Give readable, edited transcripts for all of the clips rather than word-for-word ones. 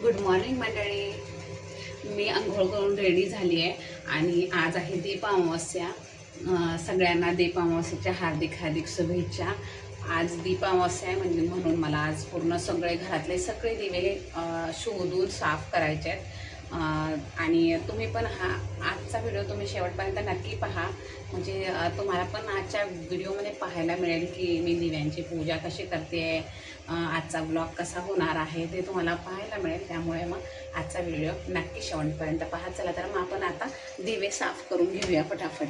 Good morning मंडळी. मी अंघोळ करून रेडी झाली आहे आणि आज आहे दीप अमावस्या. सगळ्यांना दीप अमावस्येच्या हार्दिक हार्दिक शुभेच्छा. आज दीप अमावस्या आहे म्हणून मला आज पूर्ण सगळे घरातले सगळे दिवे शोधून साफ करायचे आहेत. आणि तुम्ही पण आजचा व्हिडिओ तुम्ही शेवटपर्यंत नक्की पहा, म्हणजे तुम्हाला पण आजच्या व्हिडिओमध्ये पाहायला मिळेल की मी दिव्यांची पूजा कशी करते. आजचा ब्लॉग कसा होणार आहे ते तुम्हाला पाहायला मिळेल. त्यामुळे मग आजचा व्हिडिओ नक्की शेवटपर्यंत पहा. चला तर मग आपण आता दिवे साफ करून घेऊया फटाफट.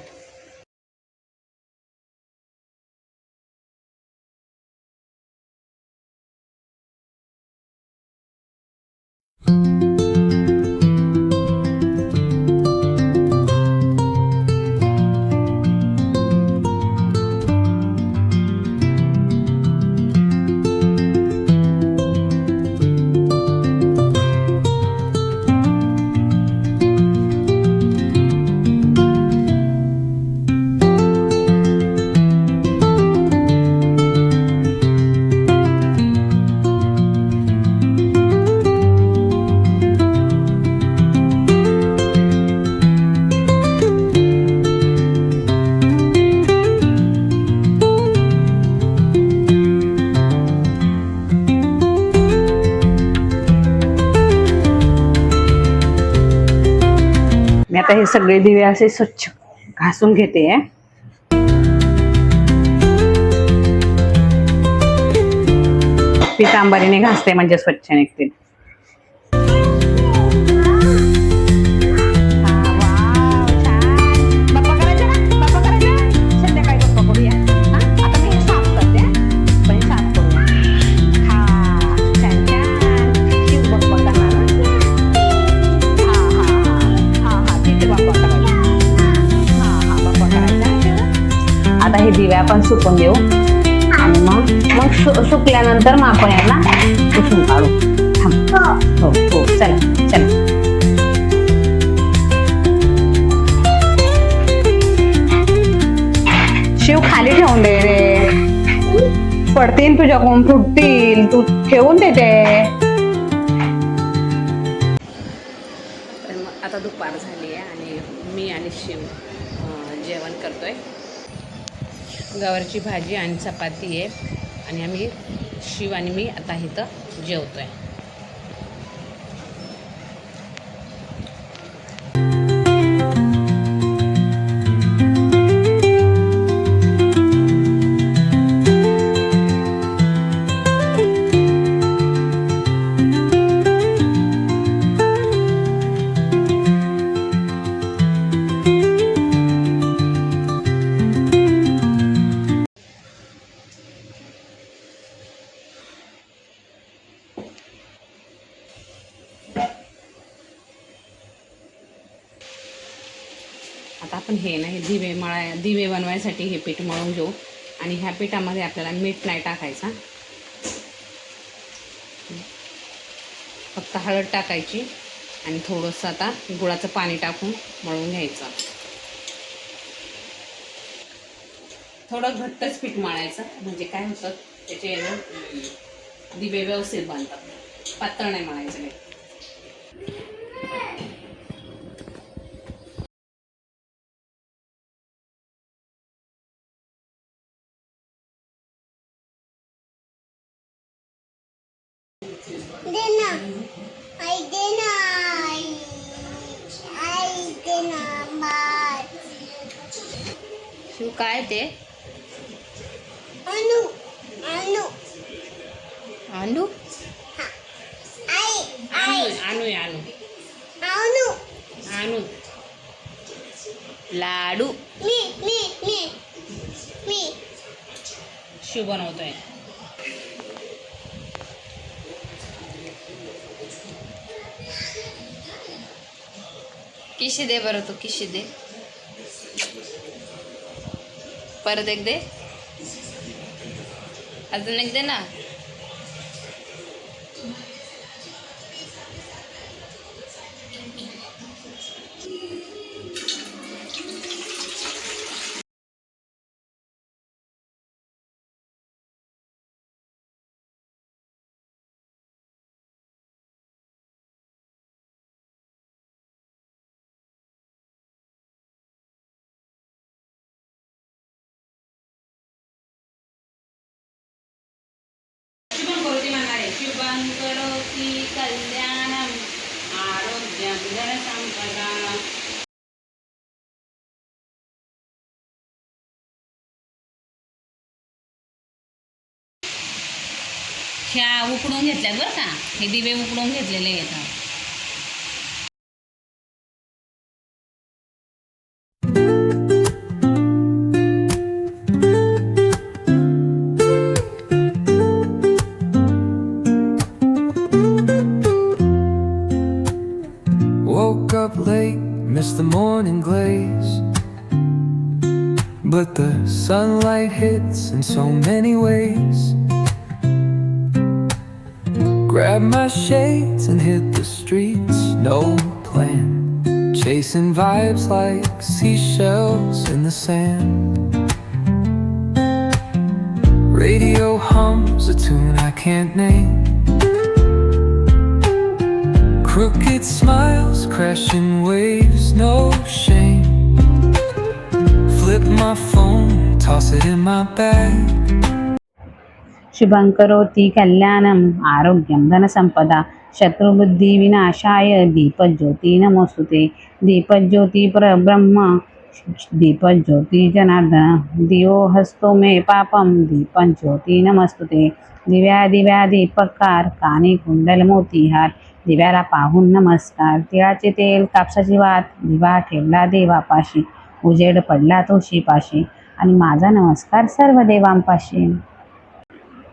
मी आता हे सगळे दिवे असे स्वच्छ घासून घेते. पितांबरीने घासते म्हणजे स्वच्छ निघतील. आता हे दिवे आपण सुकून देऊ आणि मग सुकल्यानंतर मग आपण यांना पुसून काढू. हो हो, चला चला. शिव खाली ठेवून दे रे, पडतील तुझ्याकडून, फुटतील. तू ठेवून देते. आता दुपार झाली आहे आणि मी आणि शिव जेवण करतोय. गवारची भाजी आणि चपाती आहे आणि आम्ही शिव आणि मी आता इथं जेवतोय. आता आपण हे दिवे बनवायसाठी हे पीठ मळून घेऊ आणि ह्या पिठामध्ये आपल्याला मीठ नाही टाकायचा, फक्त हळद टाकायची आणि थोडंसं आता गुळाचं पाणी टाकून मळून घ्यायचं. थोडं घट्टच पीठ मळायचं, म्हणजे काय होतं त्याचे ना दिवे व्यवस्थित बनतात. पातळ नाही मळायचं नाही. शिव काय ते आणू आणू आणू आणू आणू आणू लाडू मी शिव बनवतोय. किशी दे बरं, तू किशी दे. परत एक दे, अजून एक दे ना. संपदा. ह्या उकडून घेतल्यात बरं का, हे दिवे उकडून घेतलेले आहेत. Woke up late, missed the morning glaze, but the sunlight hits in so many ways. Grab my shades and hit the streets, no plan, chasing vibes like seashells in the sand. Radio hums a tune I can't name, crooked smiles, crashing waves, no shame. Flip my phone, toss it in my bag. शुभं करोति कल्याणम् आरोग्यं धनसंपदा शत्रुबुद्धि विनाशाय दीपज्योति नमोस्तुते. दीपज्योति परब्रह्म दीपज्योति जनार्दन दियो हस्तो मे पापम दीपज्योति नमस्तुते. दिव्या दिव्या दीपकार कानी कुंडल मोतीहार दिव्याला पाहून नमस्कार. तिळाचे तेल कापसाची वात दिवा ठेवला देवापाशी उजेड पडला तुळशीपाशी आणि माझा नमस्कार सर्व देवांपाशी.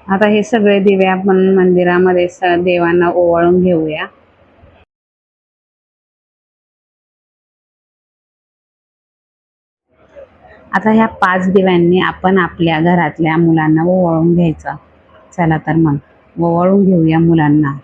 आता हे सगळे दिवे आपण मंदिरामध्ये देवांना ओवाळून घेऊया. आता ह्या 5 दिव्यांनी आपण आपल्या घरातल्या मुलांना ओवाळून घ्यायचं. चला तर मग ओवाळून घेऊया मुलांना.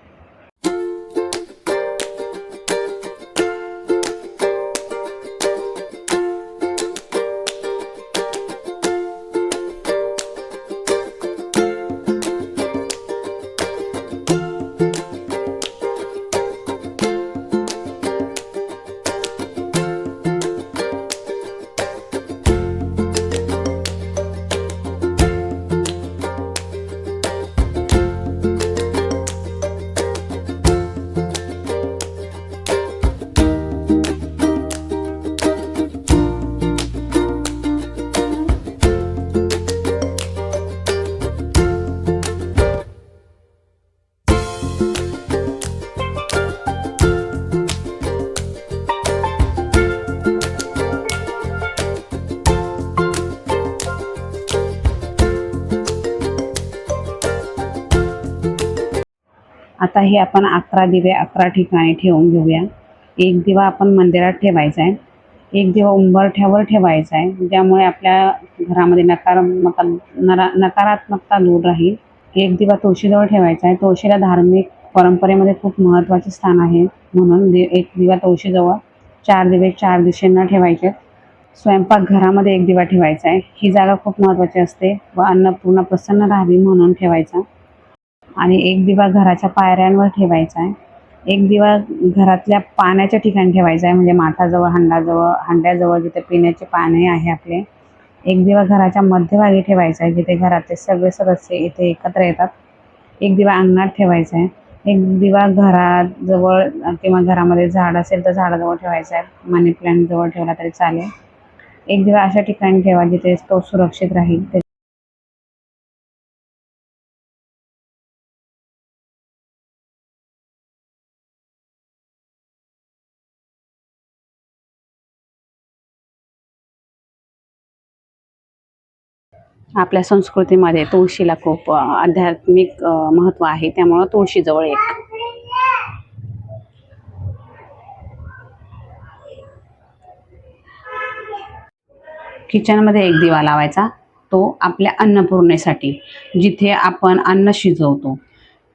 आता हे आपण 11 दिवे 11 ठिकाणी ठेवून घेऊया. एक दिवा आपण मंदिरात ठेवायचा आहे, एक दिवा उंबरठ्यावर ठेवायचा आहे ज्यामुळे आपल्या घरामध्ये नकारात्मकता दूर राहील. एक दिवा तुळशीजवळ ठेवायचा आहे. तुळशीला धार्मिक परंपरेमध्ये खूप महत्त्वाचे स्थान आहे, म्हणून एक दिवा तुळशीजवळ. 4 दिवे 4 दिशेंना ठेवायचे. स्वयंपाकघरामध्ये एक दिवा ठेवायचा आहे. ही जागा खूप महत्त्वाची असते व अन्नपूर्णा प्रसन्न राहावी म्हणून ठेवायचा. आणि एक दिवा घराच्या पायऱ्यांवर ठेवायचा आहे. एक दिवा घरातल्या पाण्याच्या ठिकाणी ठेवायचा आहे, म्हणजे माठाजवळ हंड्याजवळ जिथे पिण्याचे पाणी आहे आपले. एक दिवा घराच्या मध्यभागी ठेवायचा आहे जिथे घरातले सगळे सदस्य इथे एकत्र येतात. एक दिवा अंगणात ठेवायचा आहे. एक दिवा घराजवळ किंवा घरामध्ये झाड असेल तर झाडाजवळ ठेवायचा आहे. मनी प्लांट जवळ ठेवला तरी चालेल. एक दिवा अशा ठिकाणी ठेवा जिथे तो सुरक्षित राहील. आपल्या संस्कृतीमध्ये तुळशीला खूप आध्यात्मिक महत्त्व आहे, त्यामुळं तुळशीजवळ एक. किचनमध्ये एक दिवा लावायचा, तो आपल्या अन्नपूर्णेसाठी, जिथे आपण अन्न शिजवतो.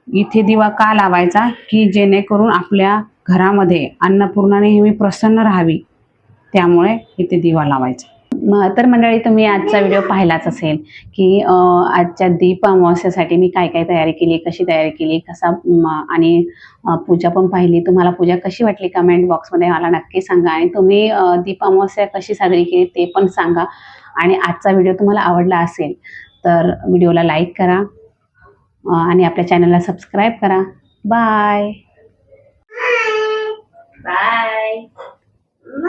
इथे दिवा का लावायचा की जेणेकरून आपल्या घरामध्ये अन्नपूर्णा नेहमी प्रसन्न राहावी, त्यामुळे इथे दिवा लावायचा. तर मंडळी, तुम्ही आजचा व्हिडिओ पाहिलाच असेल की आजच्या दीप अमावस्येसाठी मी काय काय तयारी केली, कशी तयारी केली, आणि पूजा पण पाहिली. तुम्हाला पूजा कशी वाटली कमेंट बॉक्समध्ये मला नक्की सांगा. आणि तुम्ही दीप अमावस्या कशी साजरी केली ते पण सांगा. आणि आजचा व्हिडिओ तुम्हाला आवडला असेल तर व्हिडिओला लाईक करा आणि आपल्या चॅनलला सबस्क्राईब करा. Bye bye.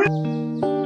Bye.